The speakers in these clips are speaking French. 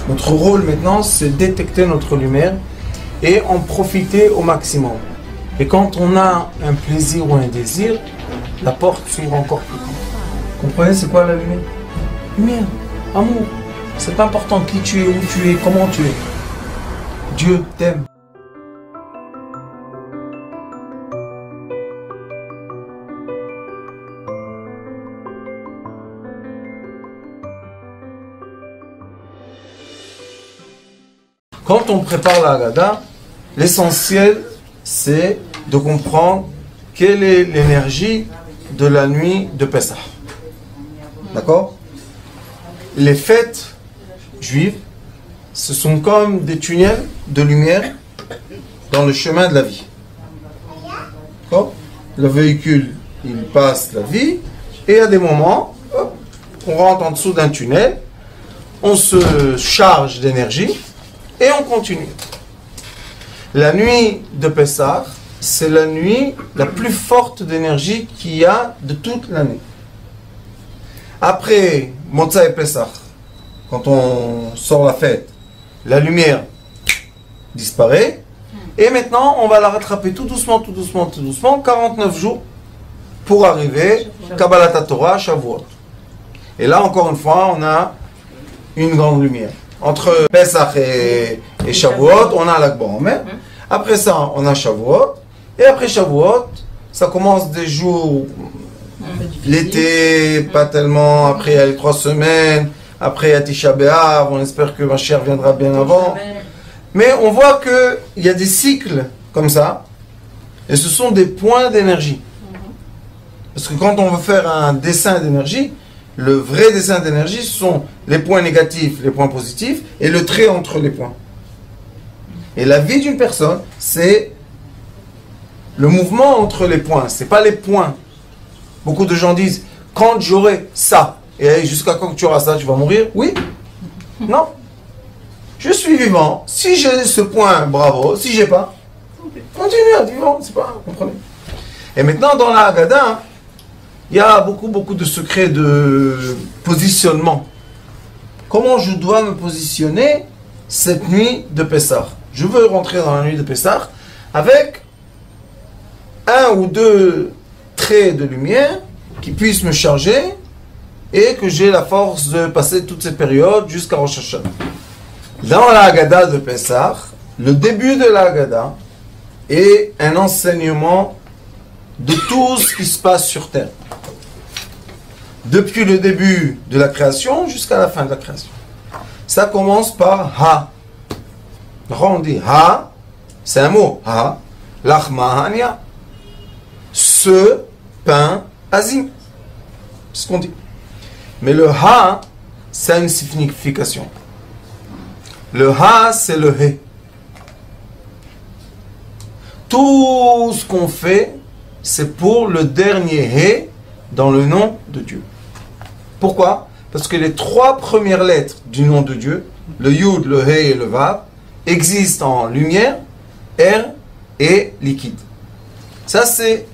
Notre rôle maintenant, c'est détecter notre lumière et en profiter au maximum. Et quand on a un plaisir ou un désir, la porte s'ouvre encore plus grand. Vous comprenez, c'est quoi la lumière? Lumière, amour. C'est pas important qui tu es, où tu es, comment tu es. Dieu t'aime. Quand on prépare la Haggadah, l'essentiel, c'est de comprendre quelle est l'énergie de la nuit de Pessah. D'accord? Les fêtes juives, ce sont comme des tunnels de lumière dans le chemin de la vie. D'accord? Le véhicule, il passe la vie, et à des moments, hop, on rentre en dessous d'un tunnel, on se charge d'énergie, et on continue. La nuit de Pessah, c'est la nuit la plus forte d'énergie qu'il y a de toute l'année. Après Motzai Pessah, quand on sort la fête, la lumière disparaît. Et maintenant, on va la rattraper tout doucement, 49 jours pour arriver Kabbalat Torah, Shavuot. Et là, encore une fois, on a une grande lumière. Entre Pesach et Shavuot, on a l'Akba Omer. Après ça, on a Shavuot. Et après Shavuot, ça commence des jours, l'été, pas tellement. Après, il y a les 3 semaines. Après, il y a Tisha B'Av. On espère que ma chère viendra bien avant. Mais on voit qu'il y a des cycles comme ça. Et ce sont des points d'énergie. Parce que quand on veut faire un dessin d'énergie, le vrai dessin d'énergie, ce sont les points négatifs, les points positifs, et le trait entre les points. Et la vie d'une personne, c'est le mouvement entre les points. Ce n'est pas les points. Beaucoup de gens disent, quand j'aurai ça, et jusqu'à quand tu auras ça, tu vas mourir? Oui? Non. Je suis vivant. Si j'ai ce point, bravo. Si j'ai pas, continue à vivre. C'est pas, comprenez? Et maintenant, dans la Haggadah, il y a beaucoup de secrets de positionnement. Comment je dois me positionner cette nuit de Pessah? Je veux rentrer dans la nuit de Pessah avec 1 ou 2 traits de lumière qui puissent me charger et que j'ai la force de passer toute cette période jusqu'à Rosh Hashanah. Dans la Haggadah de Pessah, le début de la Haggadah est un enseignement de tout ce qui se passe sur Terre. Depuis le début de la création jusqu'à la fin de la création. Ça commence par Ha. On dit Ha, c'est un mot. Ha, Lachma Hania. Ce pain azim. C'est ce qu'on dit. Mais le Ha, ça a une signification. Le Ha, c'est le He. Tout ce qu'on fait, c'est pour le dernier He dans le nom de Dieu. Pourquoi? Parce que les 3 premières lettres du nom de Dieu, le Yud, le He et le Vav, existent en lumière, air et liquide. Ça, c'est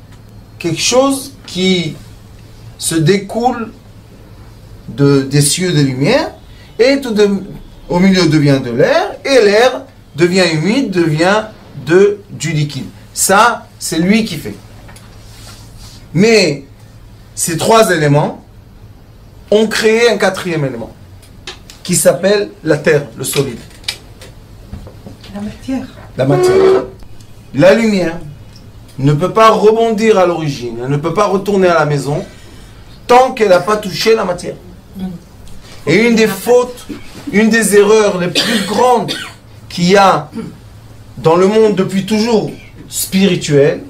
quelque chose qui se découle des cieux de lumière, et au milieu devient de l'air, et l'air devient humide, devient du liquide. Ça, c'est lui qui fait. Mais ces 3 éléments ont créé un 4e élément qui s'appelle la terre, le solide. La matière. La matière. La lumière ne peut pas rebondir à l'origine, elle ne peut pas retourner à la maison tant qu'elle n'a pas touché la matière. Et une des fautes, une des erreurs les plus grandes qu'il y a dans le monde depuis toujours spirituel,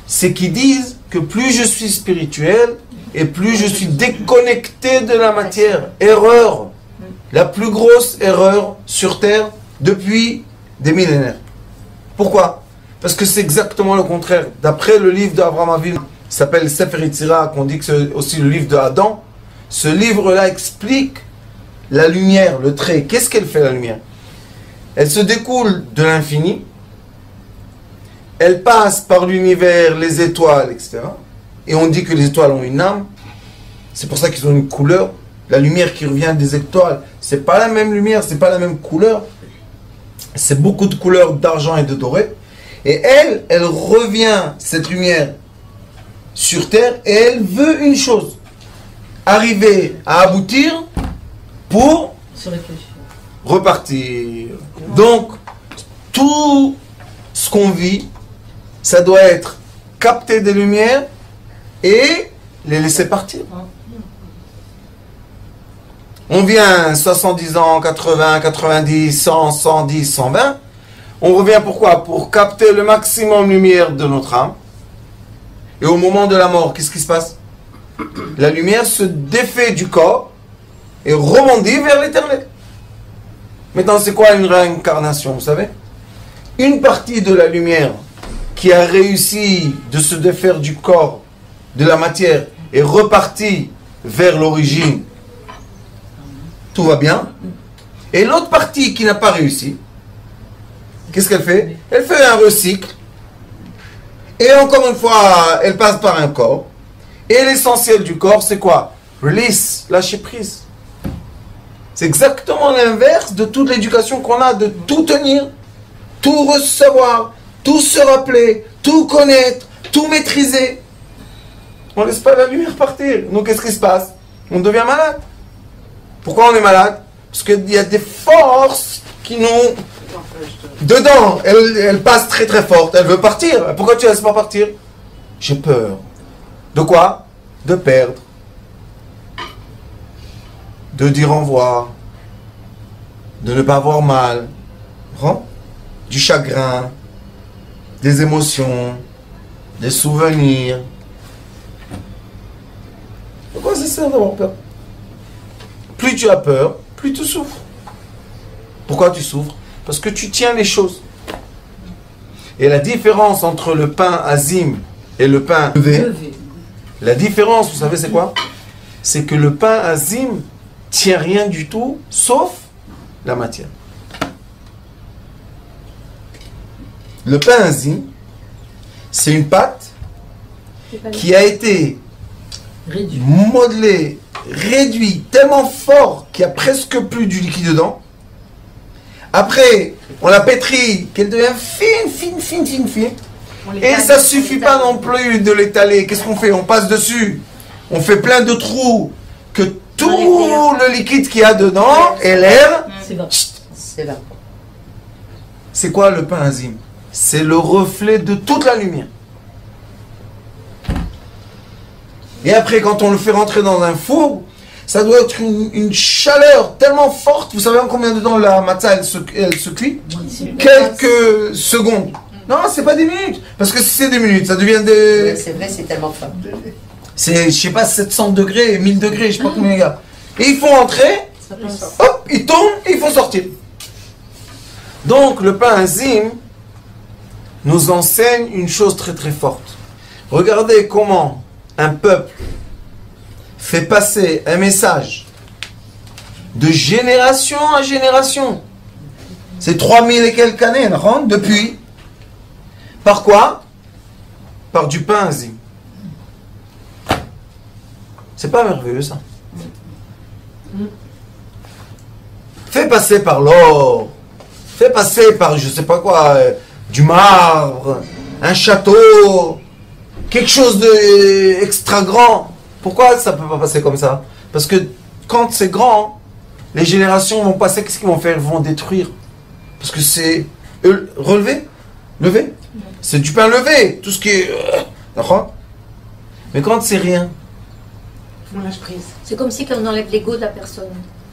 c'est qu'ils disent que plus je suis spirituel et plus je suis déconnecté de la matière. Erreur. La plus grosse erreur sur Terre depuis des millénaires. Pourquoi? Parce que c'est exactement le contraire. D'après le livre d'Abraham Avinu, qui s'appelle Sefer Yetzirah, qu'on dit que c'est aussi le livre de Adam, ce livre-là explique la lumière, le trait. Qu'est-ce qu'elle fait, la lumière? Elle se découle de l'infini, elle passe par l'univers, les étoiles, etc. Et on dit que les étoiles ont une âme. C'est pour ça qu'ils ont une couleur. La lumière qui revient des étoiles, c'est pas la même lumière, c'est pas la même couleur. C'est beaucoup de couleurs d'argent et de doré. Et elle revient, cette lumière, sur terre, et elle veut une chose. Arriver à aboutir pour repartir. Donc, tout ce qu'on vit, ça doit être capter des lumières et les laisser partir. On vient 70 ans, 80, 90, 100, 110, 120. On revient pourquoi? Pour capter le maximum de lumière de notre âme. Et au moment de la mort, qu'est-ce qui se passe? La lumière se défait du corps et rebondit vers l'éternel. Maintenant, c'est quoi une réincarnation, vous savez? Une partie de la lumière qui a réussi de se défaire du corps, de la matière, est repartie vers l'origine. Tout va bien. Et l'autre partie qui n'a pas réussi, qu'est-ce qu'elle fait? Elle fait un recycle. Et encore une fois, elle passe par un corps. Et l'essentiel du corps, c'est quoi? Release, lâcher prise. C'est exactement l'inverse de toute l'éducation qu'on a, de tout tenir, tout recevoir, tout se rappeler, tout connaître, tout maîtriser. On ne laisse pas la lumière partir. Donc qu'est-ce qui se passe? On devient malade. Pourquoi on est malade? Parce qu'il y a des forces qui nous... Dedans, elle passe très très forte, elle veut partir. Pourquoi tu ne laisses pas partir? J'ai peur. De quoi? De perdre. De dire au revoir. De ne pas avoir mal. Du chagrin. Des émotions. Des souvenirs. Pourquoi ça sert d'avoir peur? Plus tu as peur, plus tu souffres. Pourquoi tu souffres? Parce que tu tiens les choses. Et la différence entre le pain azim et le pain levé, la différence, vous savez c'est quoi? C'est que le pain azim tient rien du tout, sauf la matière. Le pain azim, c'est une pâte qui a été modelée, réduite, tellement fort qu'il n'y a presque plus du liquide dedans. Après, on la pétrit, qu'elle devient fine. Et ça ne suffit pas non plus de l'étaler. Qu'est-ce qu'on fait? On passe dessus. On fait plein de trous. Que tout le liquide qu'il y a dedans et l'air... C'est quoi le pain azim? C'est le reflet de toute la lumière. Et après, quand on le fait rentrer dans un four, ça doit être une chaleur tellement forte. Vous savez en combien de temps la matzah elle se cuit? Quelques secondes. Non, c'est pas des minutes. Parce que si c'est des minutes, ça devient des... Oui, c'est vrai, c'est tellement fort. C'est, je sais pas, 700 degrés, 1000 degrés, je sais pas combien il y a. Et ils font entrer, hop, ils tombent et ils font sortir. Donc le pain azim nous enseigne une chose très très forte. Regardez comment un peuple fait passer un message de génération à génération. C'est 3000 et quelques années, depuis. Par quoi? Par du pain azim. C'est pas merveilleux ça? Fait passer par l'or, fait passer par je sais pas quoi, du marbre, un château, quelque chose d'extra grand. Pourquoi ça peut pas passer comme ça? Parce que quand c'est grand, les générations vont passer, qu'est-ce qu'ils vont faire? Ils vont détruire. Parce que c'est relevé, levé. C'est du pain levé, tout ce qui est... D'accord? Mais quand c'est rien, on lâche prise. C'est comme si on enlève l'ego de la personne.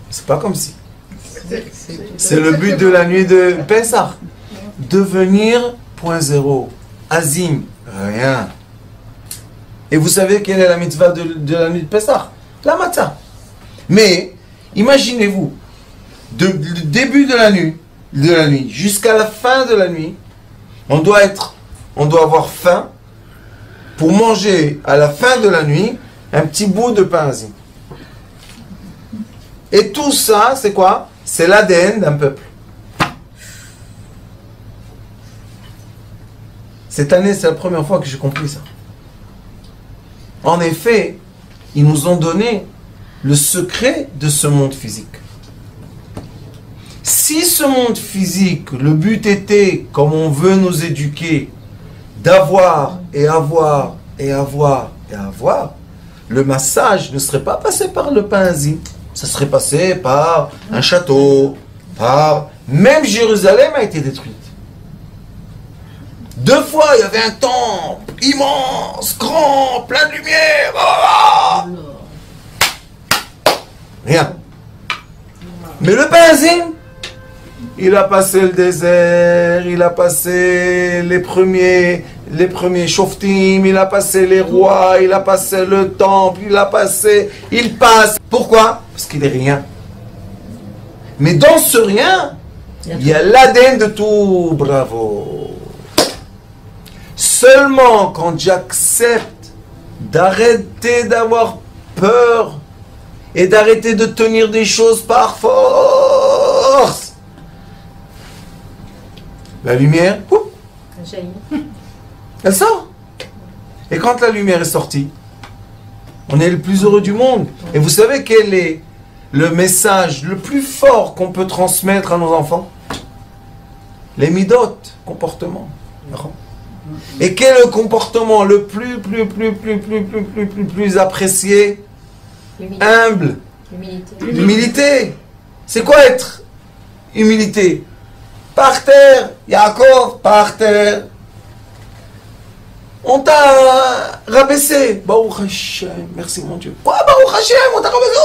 c'est pas comme si. C'est le but de la nuit de Pessah. Devenir point zéro. Azim, rien. Et vous savez quelle est la mitzvah de la nuit de Pessah? La matzah. Mais, imaginez-vous, du début de la nuit jusqu'à la fin de la nuit, on doit avoir faim pour manger à la fin de la nuit un petit bout de pain azim. Et tout ça, c'est quoi? C'est l'ADN d'un peuple. Cette année, c'est la première fois que j'ai compris ça. En effet, ils nous ont donné le secret de ce monde physique. Si ce monde physique, le but était, comme on veut nous éduquer, d'avoir et avoir et avoir et avoir, le massage ne serait pas passé par le pain-zi. Ça serait passé par un château, par... Même Jérusalem a été détruite. 2 fois, il y avait un temple immense, grand, plein de lumière. Oh, rien. Mais le pain-zi, il a passé le désert, il a passé les premiers shoftim, il a passé les rois, il a passé le temple, il passe. Pourquoi? Parce qu'il est rien. Mais dans ce rien, il y a l'ADN de tout. Bravo. Seulement quand j'accepte d'arrêter d'avoir peur et d'arrêter de tenir des choses par force, la lumière, elle sort. Et quand la lumière est sortie, on est le plus heureux du monde. Et vous savez quel est le message le plus fort qu'on peut transmettre à nos enfants? Les midot, comportement. Et quel est le comportement le plus apprécié? Humble. Humilité. C'est quoi être humilité? Par terre, Yaakov, par terre. On t'a rabaissé. Baruch Hashem, merci mon Dieu. Ouais, Baruch Hashem, on t'a rabaissé.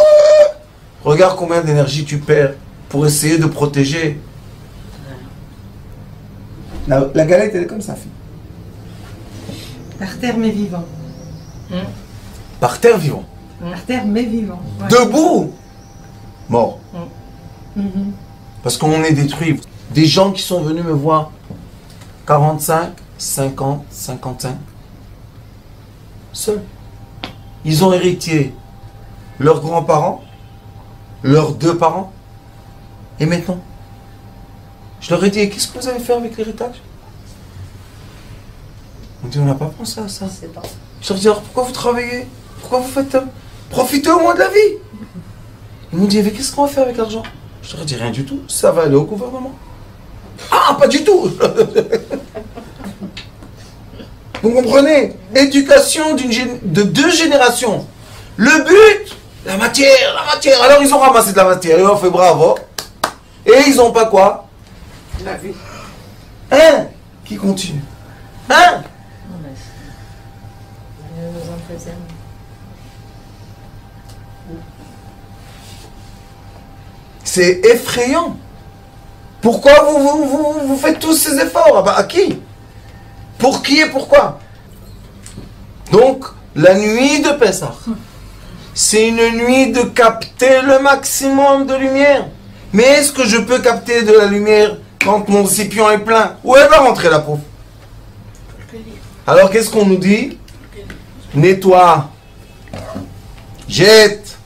Regarde combien d'énergie tu perds pour essayer de protéger. La galette, elle est comme ça, fille. Par terre mais vivant. Par terre vivant. Par terre mais vivant. Ouais. Debout. Mort. Parce qu'on est détruit. Des gens qui sont venus me voir 45, 50, 55. Seuls. Ils ont hérité leurs grands-parents, leurs 2 parents. Et maintenant, je leur ai dit, qu'est-ce que vous allez faire avec l'héritage? On dit, on n'a pas pensé à ça. Je leur ai dit, alors pourquoi vous travaillez? Pourquoi vous faites... Profitez au moins de la vie. Ils m'ont dit, mais qu'est-ce qu'on va faire avec l'argent? Je leur ai dit, rien du tout. Ça va aller au gouvernement. Ah, pas du tout. Vous comprenez? Éducation de 2 générations. Le but, la matière. Alors ils ont ramassé de la matière, ils ont fait bravo. Et ils n'ont pas quoi? La vie. Hein? Qui continue? Hein? C'est effrayant. Pourquoi vous faites tous ces efforts? À qui? Pour qui et pourquoi? Donc, la nuit de Pessah, c'est une nuit de capter le maximum de lumière. Mais est-ce que je peux capter de la lumière quand mon récipient est plein? Où elle va rentrer la pauvre? Alors, qu'est-ce qu'on nous dit? Nettoie, jette.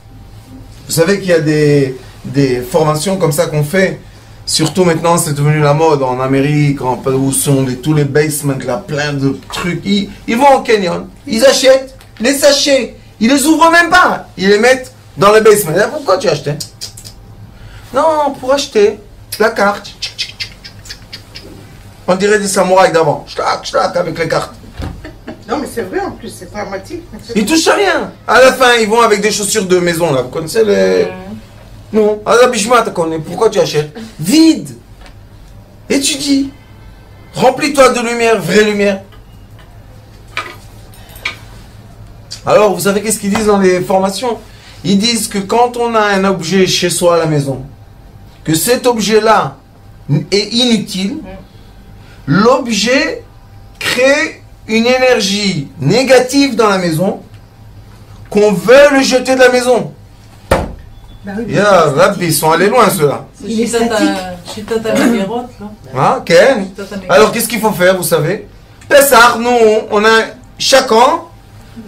Vous savez qu'il y a des formations comme ça qu'on fait. Surtout maintenant, c'est devenu la mode en Amérique, où sont tous les basements, là, plein de trucs. Ils vont au canyon, ils achètent les sachets, ils les ouvrent même pas, ils les mettent dans le basement. Et là, pourquoi tu as acheté? Non, pour acheter la carte. On dirait des samouraïs d'avant, avec les cartes. Non mais c'est vrai en plus, c'est dramatique. Ils touchent à rien. À la fin, ils vont avec des chaussures de maison, là. Vous connaissez les... Non, Azabishma, tu connais. Pourquoi tu achètes? Vide. Étudie. Remplis-toi de lumière, vraie lumière. Alors, vous savez qu'est-ce qu'ils disent dans les formations? Ils disent que quand on a un objet chez soi à la maison, que cet objet-là est inutile, l'objet crée une énergie négative dans la maison, qu'on veut le jeter de la maison. Rabbi, ils sont allés loin ceux-là. Il est statique. Ah, Ken. Alors qu'est-ce qu'il faut faire, vous savez? Pessah, nous, on a chaque an,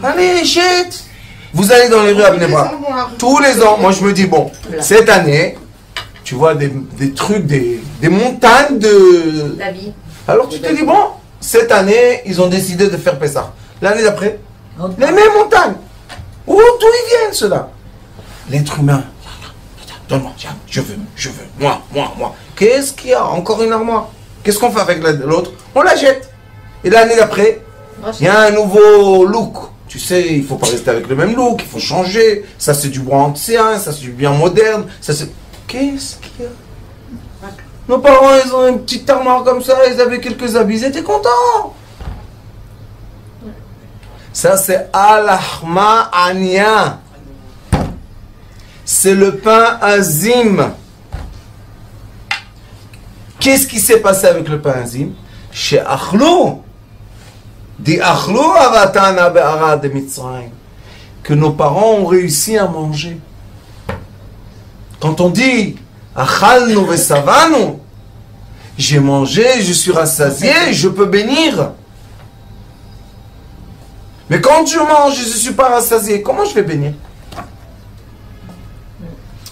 allez, jette. Vous allez dans les rues à Bnei Brak. Tous les ans, moi je me dis, bon, cette année, tu vois des trucs, des montagnes de... La vie. Alors tu te dis, bon, cette année, ils ont décidé de faire Pessah. L'année d'après, les mêmes montagnes. D'où ils viennent ceux-là? L'être humain. donne-moi, tiens, je veux, moi. Qu'est-ce qu'il y a? Encore une armoire. Qu'est-ce qu'on fait avec l'autre? On la jette. Et l'année d'après, il y a un nouveau look. Tu sais, il ne faut pas rester avec le même look, il faut changer. Ça, c'est du bois ancien, ça, c'est du bien moderne. Ça, c'est... Qu'est-ce qu'il y a? Nos parents, ils ont une petite armoire comme ça, ils avaient quelques habits, ils étaient contents. Ça, c'est al-ahma ania. C'est le pain azim. Qu'est-ce qui s'est passé avec le pain azim? Chez Achlou. Dit Achlou avatana be'ara de Mitzrayim. Que nos parents ont réussi à manger. Quand on dit Achalnu vesavanu, j'ai mangé, je suis rassasié, je peux bénir. Mais quand je mange et je ne suis pas rassasié, comment je vais bénir?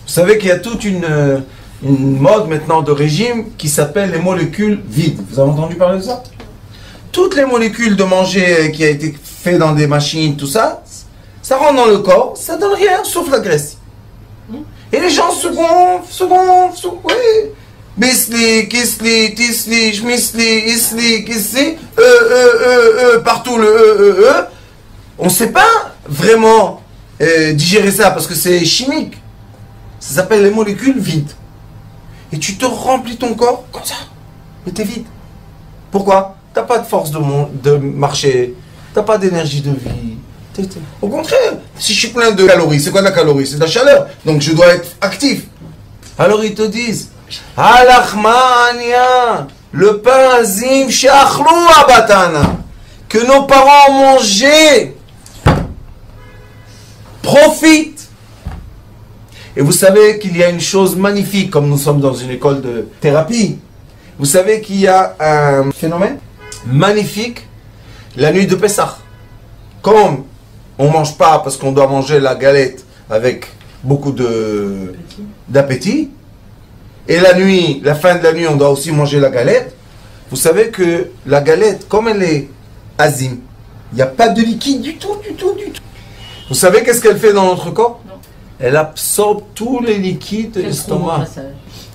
Vous savez qu'il y a toute une mode maintenant de régime qui s'appelle les molécules vides. Vous avez entendu parler de ça? Toutes les molécules de manger qui a été fait dans des machines, tout ça, ça rentre dans le corps, ça donne rien sauf la graisse. Et les gens se gonflent, oui. Bisli, kisli, tisli, schmisli, isli, kisli, partout le On ne sait pas vraiment digérer ça parce que c'est chimique. Ça s'appelle les molécules vides. Et tu te remplis ton corps comme ça. Mais t'es vide. Pourquoi? T'as pas de force de marcher. T'as pas d'énergie de vie. Au contraire, si je suis plein de calories, c'est quoi la calorie? C'est de la chaleur. Donc je dois être actif. Alors ils te disent, Alachmania, le pain azim she'achlou abatana, que nos parents ont mangé. Profite. Et vous savez qu'il y a une chose magnifique, comme nous sommes dans une école de thérapie. Vous savez qu'il y a un phénomène magnifique, la nuit de Pessah. Comme on ne mange pas parce qu'on doit manger la galette avec beaucoup d'appétit, et la nuit, la fin de la nuit, on doit aussi manger la galette. Vous savez que la galette, comme elle est azim, il n'y a pas de liquide du tout. Vous savez qu'est-ce qu'elle fait dans notre corps? Non. Elle absorbe tous les liquides de l'estomac.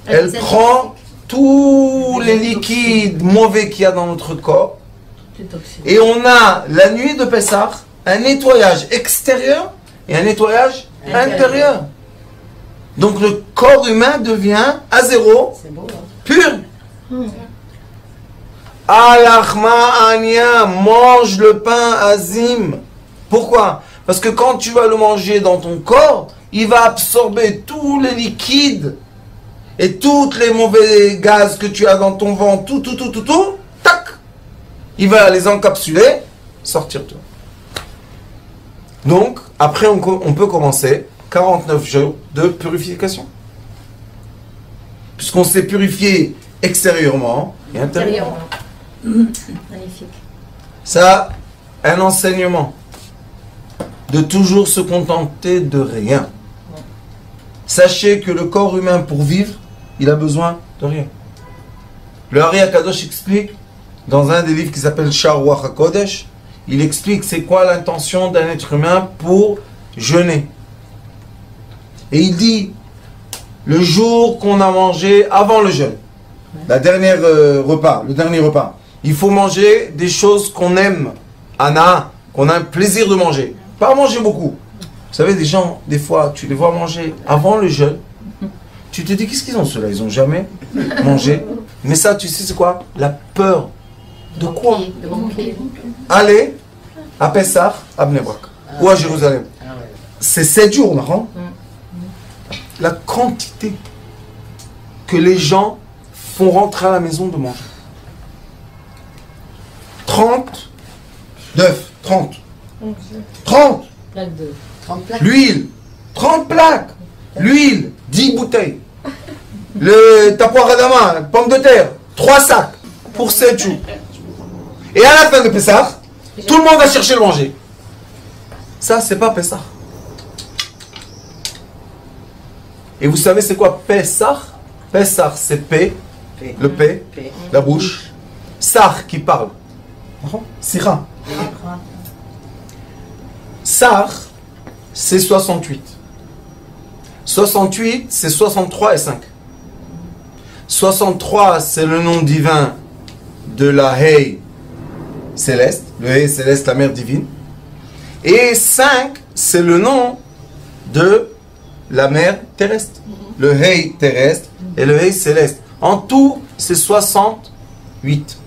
Elle prend tous les liquides mauvais qu'il y a dans notre corps. Et on a, la nuit de Pessah, un nettoyage extérieur et un nettoyage intérieur. Donc le corps humain devient à zéro, pur. Alachma ania, mange le pain azim. Pourquoi? Parce que quand tu vas le manger dans ton corps, il va absorber tous les liquides et tous les mauvais gaz que tu as dans ton ventre, tout, tac, il va les encapsuler, sortir tout. Donc, après, on peut commencer 49 jours de purification. Puisqu'on s'est purifié extérieurement et intérieurement. Magnifique. Ça, un enseignement. De toujours se contenter de rien. Sachez que le corps humain, pour vivre, il a besoin de rien. Le Hari HaKadosh explique, dans un des livres qui s'appelle Sharuach HaKodesh, il explique c'est quoi l'intention d'un être humain pour jeûner. Et il dit, le jour qu'on a mangé avant le jeûne, le dernier repas, il faut manger des choses qu'on aime, Anna, qu'on a un plaisir de manger. Pas manger beaucoup. Vous savez, des gens, des fois, tu les vois manger avant le jeûne. Tu te dis, qu'est-ce qu'ils ont ceux-là? Ils n'ont jamais mangé. Mais ça, tu sais, c'est quoi? La peur. De quoi? Aller à Pessah, à Bnei Brak, ou à Jérusalem. C'est 7 jours, non? La quantité que les gens font rentrer à la maison de manger. 30 d'œufs, 30. 30. L'huile, 30 plaques. L'huile, 10 bouteilles. Le tapoir adama, pomme de terre, 3 sacs pour 7 jours. Et à la fin de Pessah, tout le monde va chercher le manger. Ça, c'est pas Pessah. Et vous savez c'est quoi Pessah? Pessah, c'est P, le P, la bouche. Sar qui parle. Sira. Sar, c'est 68. 68, c'est 63 et 5. 63, c'est le nom divin de la Hei céleste, le Hei céleste, la mère divine. Et 5, c'est le nom de la mère terrestre. Le Hei terrestre et le Hei céleste. En tout, c'est 68.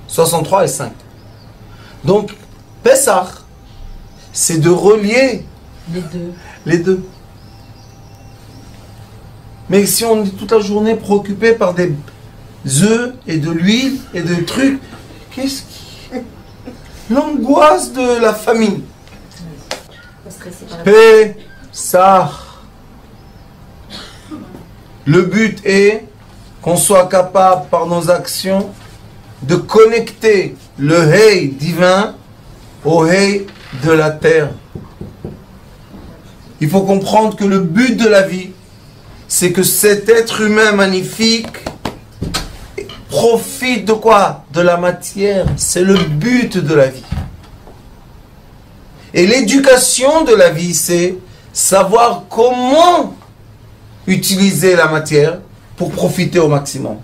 63 et 5. Donc, Pessah, c'est de relier les deux. Mais si on est toute la journée préoccupé par des œufs et de l'huile et des trucs, qu'est-ce qui... L'angoisse de la famille. Pessah. Le but est qu'on soit capable par nos actions de connecter le Hei divin au Hei de la terre. Il faut comprendre que le but de la vie, c'est que cet être humain magnifique profite de quoi? De la matière. C'est le but de la vie. Et l'éducation de la vie, c'est savoir comment utiliser la matière pour profiter au maximum.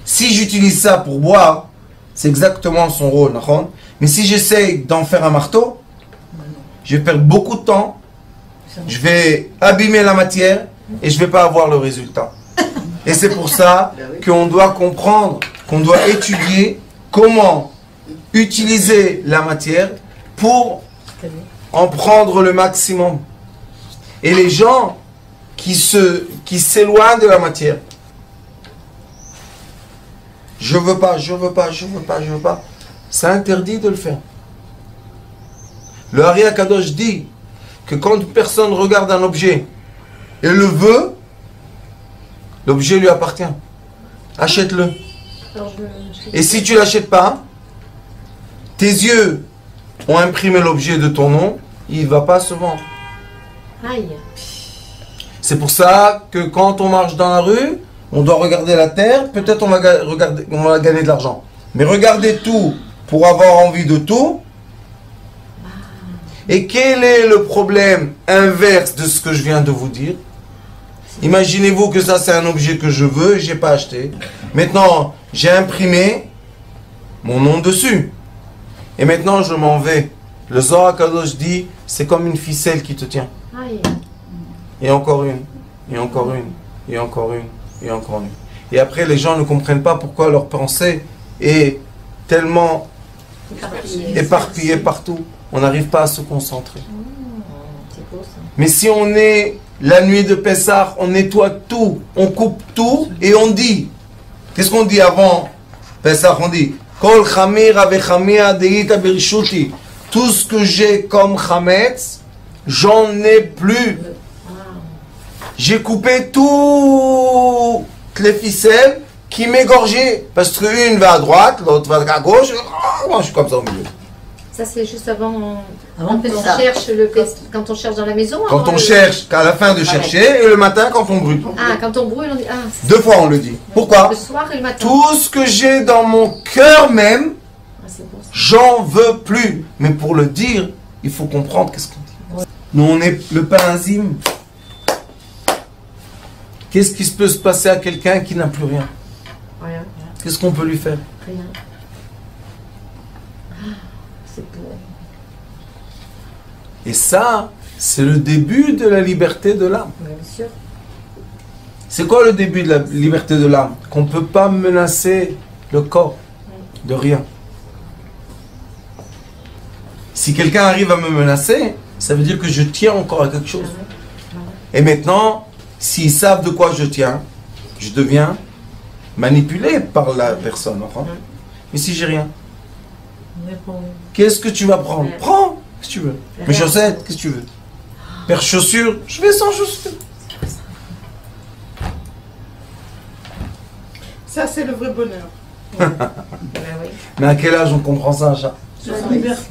Si j'utilise ça pour boire, c'est exactement son rôle. Mais si j'essaie d'en faire un marteau, je vais perdre beaucoup de temps, je vais abîmer la matière et je ne vais pas avoir le résultat. Et c'est pour ça qu'on doit comprendre, qu'on doit étudier comment utiliser la matière pour en prendre le maximum. Et les gens qui s'éloignent de la matière, je veux pas, c'est interdit de le faire. Le Ari Akadosh dit que quand une personne regarde un objet et le veut, l'objet lui appartient. Achète-le. Et si tu ne l'achètes pas, tes yeux ont imprimé l'objet de ton nom, il ne va pas se vendre. Aïe. C'est pour ça que quand on marche dans la rue, on doit regarder la terre, peut-être on va gagner de l'argent. Mais regarder tout pour avoir envie de tout. Et quel est le problème inverse de ce que je viens de vous dire? Imaginez-vous que ça c'est un objet que je veux et je n'ai pas acheté. Maintenant, j'ai imprimé mon nom dessus. Et maintenant, je m'en vais. Le Zohar Kadosh dit, c'est comme une ficelle qui te tient. Aïe. Et encore une, et encore une, et encore une, et encore une. Et après, les gens ne comprennent pas pourquoi leur pensée est tellement éparpillée partout. On n'arrive pas à se concentrer. C'est beau ça. Mais si on est la nuit de Pessah, on nettoie tout, on coupe tout et on dit. Qu'est-ce qu'on dit avant Pessah? On dit Kol chamir avechamia deita birshuti. Tout ce que j'ai comme chametz, j'en ai plus. J'ai coupé toutes les ficelles qui m'égorgeaient. Parce qu'une va à droite, l'autre va à gauche. Moi, je suis comme ça au milieu. Ça, c'est juste avant Avant quand que on ça. cherche quand on cherche dans la maison. Quand on cherche, qu'à la fin de chercher, et le matin quand on brûle. Ah, quand on brûle, on dit. Ah, Deux fois on le dit. Pourquoi? le soir et le matin. Tout ce que j'ai dans mon cœur même, Ah, c'est beau ça. j'en veux plus. Mais pour le dire, il faut comprendre qu'est-ce qu'on dit. Nous, on est le pain enzyme. Qu'est-ce qui peut se passer à quelqu'un qui n'a plus rien? Rien. Qu'est-ce qu'on peut lui faire? Rien. Ah, c'est beau. Et ça, c'est le début de la liberté de l'âme. Bien sûr. C'est quoi le début de la liberté de l'âme? Qu'on ne peut pas menacer le corps de rien. Si quelqu'un arrive à me menacer, ça veut dire que je tiens encore à quelque chose. Et maintenant, s'ils savent de quoi je tiens, je deviens manipulé par la personne. Mais si j'ai rien, qu'est-ce que tu vas prendre? Prends, qu'est-ce que tu veux. Mes chaussettes, qu'est-ce que tu veux. Paire chaussures, je vais sans chaussures. Ça, c'est le vrai bonheur. Ben oui. Mais à quel âge on comprend ça, chat?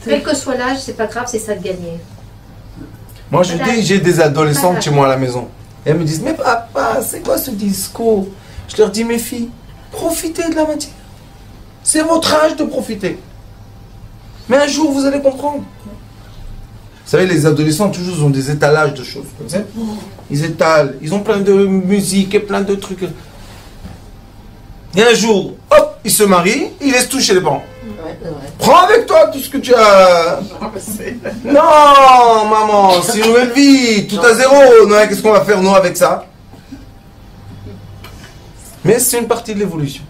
Quel que soit l'âge, c'est pas grave, c'est ça de gagner. Moi, je dis, j'ai des adolescentes chez moi à la maison. Et elles me disent, mais papa, c'est quoi ce discours? Je leur dis, mes filles, profitez de la matière. C'est votre âge de profiter. Mais un jour, vous allez comprendre. Vous savez, les adolescents, toujours, ils ont des étalages de choses. Comme ça. Ils étalent, ils ont plein de musique et plein de trucs. Et un jour, hop, ils se marient, ils laissent tout chez les parents. Prends avec toi tout ce que tu as. Non, maman, c'est une nouvelle vie, tout à zéro. Non, qu'est-ce qu'on va faire, nous, avec ça? Mais c'est une partie de l'évolution.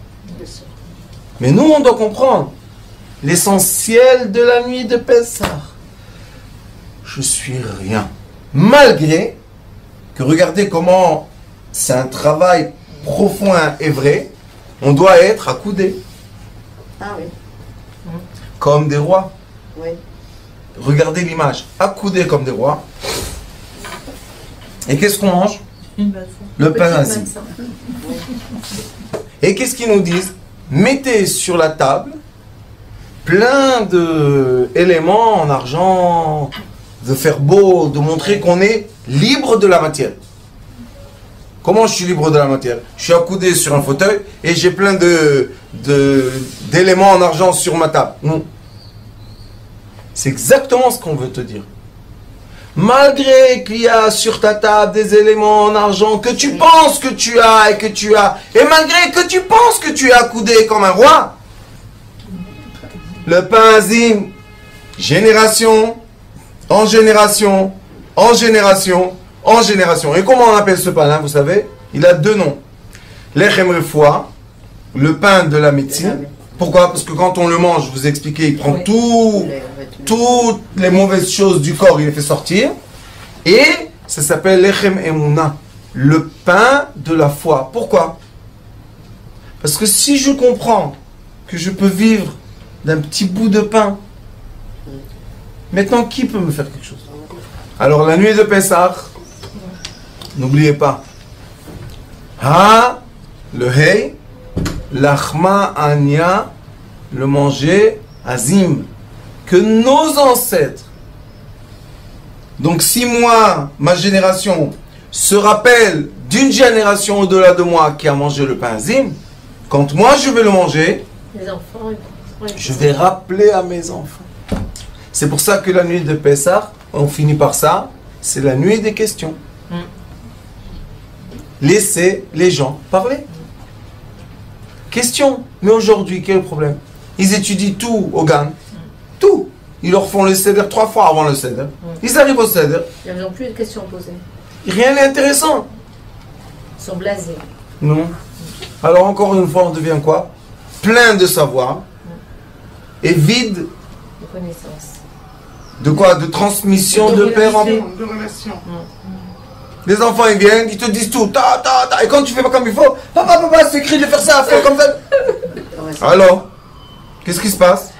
Mais nous, on doit comprendre l'essentiel de la nuit de Pessah. Je suis rien. Malgré que, regardez comment c'est un travail profond et vrai, on doit être accoudés. Ah oui. Comme des rois. Oui. Regardez l'image. Accoudés comme des rois. Et qu'est-ce qu'on mange? Le pain ainsi. Et qu'est-ce qu'ils nous disent? Mettez sur la table plein d'éléments en argent, de faire beau, de montrer qu'on est libre de la matière. Comment je suis libre de la matière? Je suis accoudé sur un fauteuil et j'ai plein d'éléments en argent sur ma table. Non. C'est exactement ce qu'on veut te dire. Malgré qu'il y a sur ta table des éléments en argent que tu penses que tu as et que tu as, et malgré que tu penses que tu es accoudé comme un roi, le pain azim, génération, en génération, en génération, en génération. Et comment on appelle ce pain-là, vous savez? Il a deux noms. L'echem refoua, le pain de la médecine. Pourquoi? Parce que quand on le mange, je vous ai expliqué, il prend toutes les mauvaises choses du corps, il les fait sortir. Et ça s'appelle l'echem emuna, le pain de la foi. Pourquoi? Parce que si je comprends que je peux vivre d'un petit bout de pain, maintenant qui peut me faire quelque chose? Alors la nuit de Pessah, n'oubliez pas, le hey, l'achma anya, le manger azim, que nos ancêtres, donc si moi, ma génération, se rappelle d'une génération au-delà de moi qui a mangé le pain azim, quand moi je vais le manger, les enfants, je vais rappeler à mes enfants. C'est pour ça que la nuit de Pessah, on finit par ça, c'est la nuit des questions. Laissez les gens parler. Question. Mais aujourd'hui, quel est le problème? Ils étudient tout au GAN. Tout. Ils leur font le Seder 3 fois avant le Seder. Ils arrivent au Seder. Ils n'ont plus de questions à poser. Rien n'est intéressant. Ils sont blasés. Non. Alors encore une fois, on devient quoi? Plein de savoir. Et vide. De connaissances. De quoi? De transmission de père en... De relation. Les enfants, ils viennent, ils te disent tout. Ta, ta, ta. Et quand tu fais pas comme il faut, papa, c'est écrit de faire ça, fais comme ça. Alors, qu'est-ce qui se passe?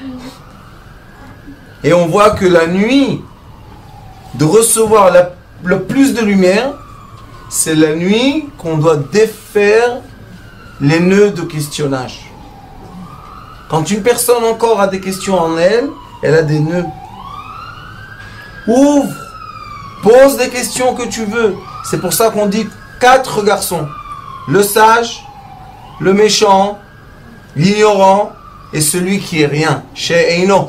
Et on voit que la nuit, de recevoir le plus de lumière, c'est la nuit qu'on doit défaire les nœuds de questionnage. Quand une personne encore a des questions en elle, elle a des nœuds. Ouvre, pose des questions que tu veux. C'est pour ça qu'on dit 4 garçons. Le sage, le méchant, l'ignorant et celui qui est rien. Chez Eino.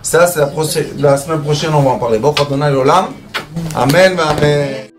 Ça, c'est la semaine prochaine, on va en parler. Bon, Amen, amen.